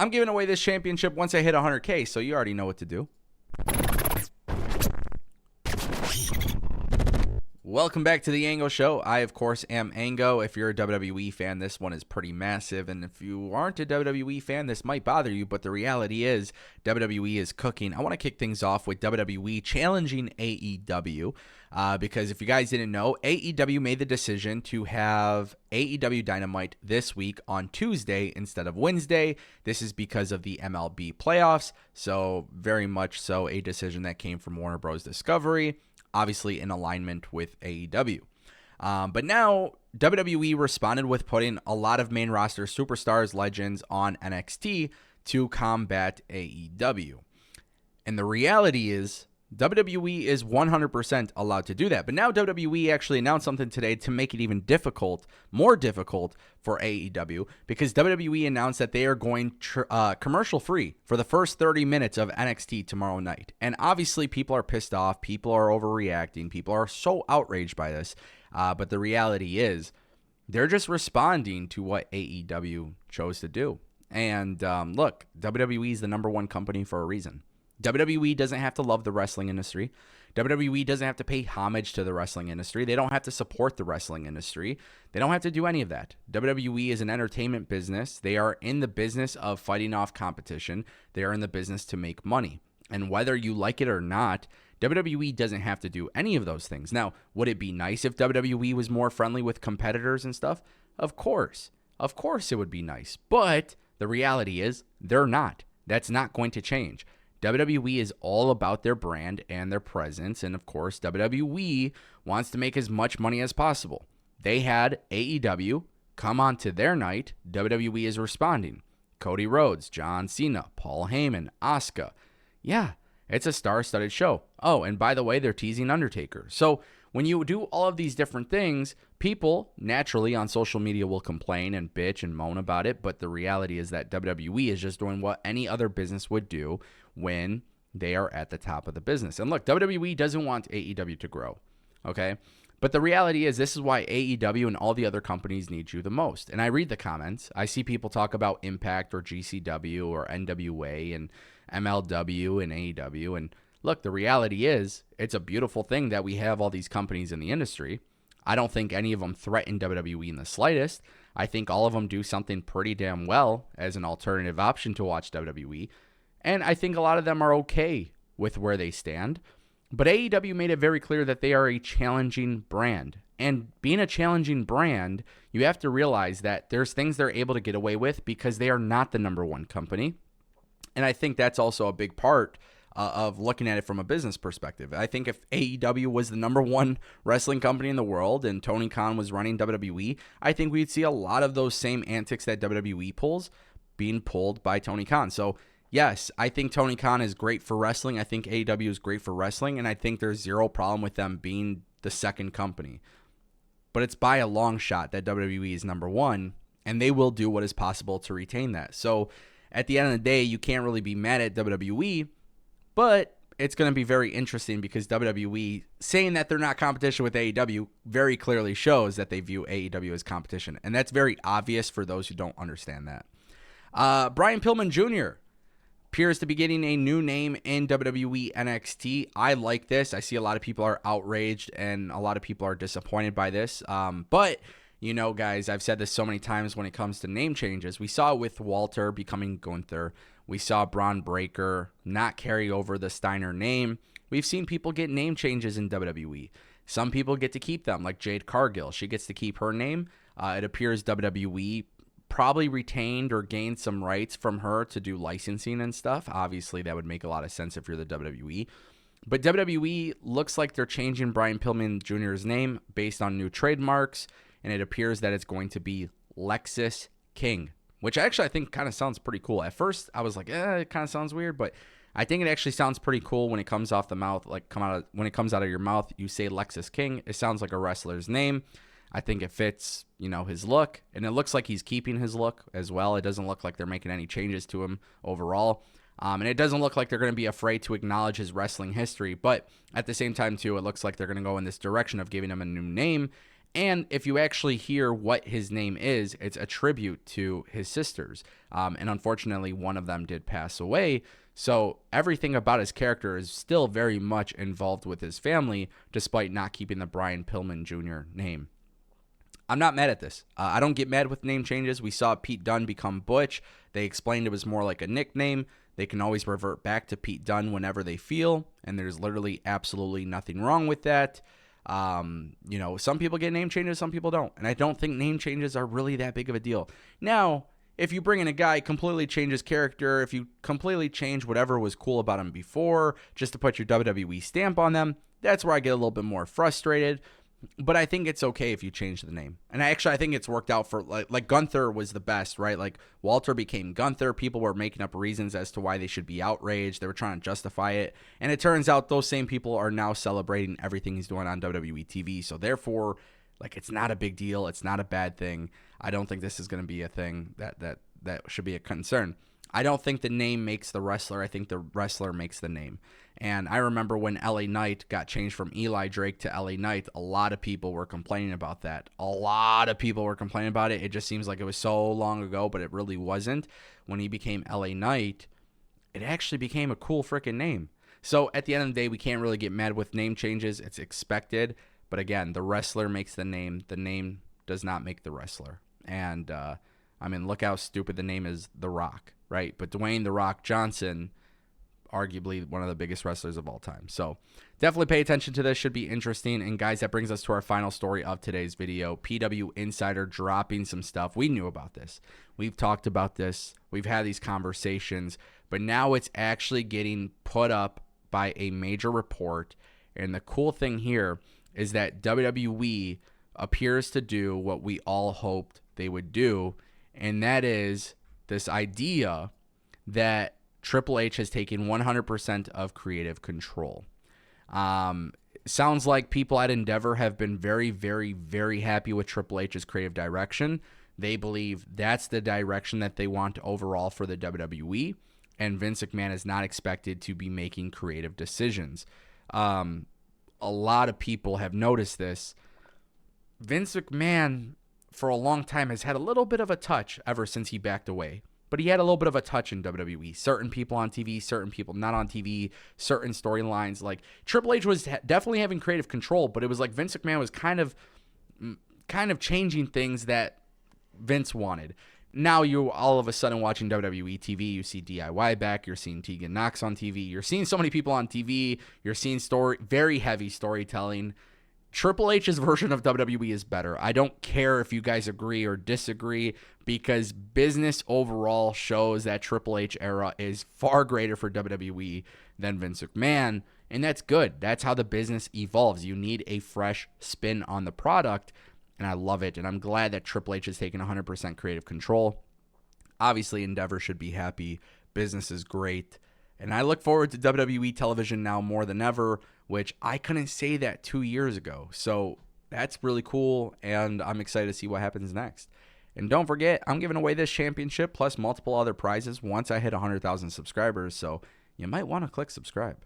I'm giving away this championship once I hit 100K, so you already know what to do. Welcome back to the Ango Show. I, of course, am Ango. If you're a WWE fan, this one is pretty massive. And if you aren't a WWE fan, this might bother you. But the reality is WWE is cooking. I want to kick things off with WWE challenging AEW. Because if you guys didn't know, AEW made the decision to have AEW Dynamite this week on Tuesday instead of Wednesday. This is because of the MLB playoffs. So very much so a decision that came from Warner Bros. Discovery. Obviously in alignment with AEW. But now WWE responded with putting a lot of main roster superstars, legends on NXT to combat AEW. And the reality is WWE is 100% allowed to do that. But now WWE actually announced something today to make it even more difficult for AEW, because WWE announced that they are going commercial free for the first 30 minutes of NXT tomorrow night. And obviously people are pissed off. People are overreacting. People are so outraged by this. But the reality is they're just responding to what AEW chose to do. And look, WWE is the number one company for a reason. WWE doesn't have to love the wrestling industry. WWE doesn't have to pay homage to the wrestling industry. They don't have to support the wrestling industry. They don't have to do any of that. WWE is an entertainment business. They are in the business of fighting off competition. They are in the business to make money. And whether you like it or not, WWE doesn't have to do any of those things. Now, would it be nice if WWE was more friendly with competitors and stuff? Of course. Of course it would be nice. But the reality is they're not. That's not going to change. WWE is all about their brand and their presence, and of course, WWE wants to make as much money as possible. They had AEW come on to their night. WWE is responding. Cody Rhodes, John Cena, Paul Heyman, Asuka. Yeah, it's a star-studded show. Oh, and by the way, they're teasing Undertaker. So when you do all of these different things, people naturally on social media will complain and bitch and moan about it, but the reality is that WWE is just doing what any other business would do when they are at the top of the business. And look, WWE doesn't want AEW to grow, okay? But the reality is this is why AEW and all the other companies need you the most. And I read the comments. I see people talk about Impact or GCW or NWA and MLW and AEW. And look, the reality is it's a beautiful thing that we have all these companies in the industry. I don't think any of them threaten WWE in the slightest. I think all of them do something pretty damn well as an alternative option to watch WWE. And I think a lot of them are okay with where they stand. But AEW made it very clear that they are a challenging brand. And being a challenging brand, you have to realize that there's things they're able to get away with because they are not the number one company. And I think that's also a big part of looking at it from a business perspective. I think if AEW was the number one wrestling company in the world and Tony Khan was running WWE, I think we'd see a lot of those same antics that WWE pulls being pulled by Tony Khan. So yes, I think Tony Khan is great for wrestling. I think AEW is great for wrestling, and I think there's zero problem with them being the second company. But it's by a long shot that WWE is number one, and they will do what is possible to retain that. So at the end of the day, you can't really be mad at WWE, but it's going to be very interesting because WWE saying that they're not competition with AEW very clearly shows that they view AEW as competition. And that's very obvious for those who don't understand that. Brian Pillman Jr. appears to be getting a new name in WWE NXT. I like this. I see a lot of people are outraged and a lot of people are disappointed by this. But, you know, guys, I've said this so many times when it comes to name changes. We saw it with Walter becoming Gunther. We saw Braun Breaker not carry over the Steiner name. We've seen people get name changes in WWE. Some people get to keep them, like Jade Cargill. She gets to keep her name. It appears WWE probably retained or gained some rights from her to do licensing and stuff. Obviously, that would make a lot of sense if you're the WWE. But WWE looks like they're changing Brian Pillman Jr.'s name based on new trademarks, and it appears that it's going to be Lexis King, which actually I think kind of sounds pretty cool. At first, I was like, it kind of sounds weird, but I think it actually sounds pretty cool when it comes off the mouth, when it comes out of your mouth, you say Lexis King. It sounds like a wrestler's name. I think it fits, his look, and it looks like he's keeping his look as well. It doesn't look like they're making any changes to him overall, and it doesn't look like they're going to be afraid to acknowledge his wrestling history, but at the same time, too, it looks like they're going to go in this direction of giving him a new name, And if you actually hear what his name is, it's a tribute to his sisters. And unfortunately, one of them did pass away. So everything about his character is still very much involved with his family, despite not keeping the Brian Pillman Jr. name. I'm not mad at this. I don't get mad with name changes. We saw Pete Dunne become Butch. They explained it was more like a nickname. They can always revert back to Pete Dunne whenever they feel, and there's literally absolutely nothing wrong with that. Some people get name changes, some people don't. And I don't think name changes are really that big of a deal. Now, if you bring in a guy, completely change his character, if you completely change whatever was cool about him before, just to put your WWE stamp on them, that's where I get a little bit more frustrated. But I think it's okay if you change the name. And I think it's worked out for, like Gunther was the best, right? Like Walter became Gunther. People were making up reasons as to why they should be outraged. They were trying to justify it. And it turns out those same people are now celebrating everything he's doing on WWE TV. So therefore, like, it's not a big deal. It's not a bad thing. I don't think this is going to be a thing that should be a concern. I don't think the name makes the wrestler. I think the wrestler makes the name. And I remember when LA Knight got changed from Eli Drake to LA Knight, a lot of people were complaining about that. A lot of people were complaining about it. It just seems like it was so long ago, but it really wasn't. When he became LA Knight, it actually became a cool freaking name. So at the end of the day, we can't really get mad with name changes. It's expected. But again, the wrestler makes the name. The name does not make the wrestler. And, look how stupid the name is, The Rock, right? But Dwayne The Rock Johnson, arguably one of the biggest wrestlers of all time. So definitely pay attention to this. Should be interesting. And guys, that brings us to our final story of today's video. PW Insider dropping some stuff. We knew about this. We've talked about this. We've had these conversations. But now it's actually getting put up by a major report. And the cool thing here is that WWE appears to do what we all hoped they would do. And that is this idea that Triple H has taken 100% of creative control. Sounds like people at Endeavor have been very, very, very happy with Triple H's creative direction. They believe that's the direction that they want overall for the WWE, and Vince McMahon is not expected to be making creative decisions. A lot of people have noticed this. Vince McMahon, for a long time, has had a little bit of a touch ever since he backed away. But he had a little bit of a touch in WWE. Certain people on TV, certain people not on TV, certain storylines. Like Triple H was definitely having creative control, but it was like Vince McMahon was kind of changing things that Vince wanted. Now you all of a sudden watching WWE TV, you see DIY back, you're seeing Tegan Knox on TV, you're seeing so many people on TV, you're seeing very heavy storytelling. Triple H's version of WWE is better. I don't care if you guys agree or disagree, because business overall shows that Triple H era is far greater for WWE than Vince McMahon, and that's good. That's how the business evolves. You need a fresh spin on the product, and I love it, and I'm glad that Triple H has taken 100% creative control. Obviously, Endeavor should be happy. Business is great. And I look forward to WWE television now more than ever, which I couldn't say that 2 years ago. So that's really cool, and I'm excited to see what happens next. And don't forget, I'm giving away this championship plus multiple other prizes once I hit 100,000 subscribers, so you might want to click subscribe.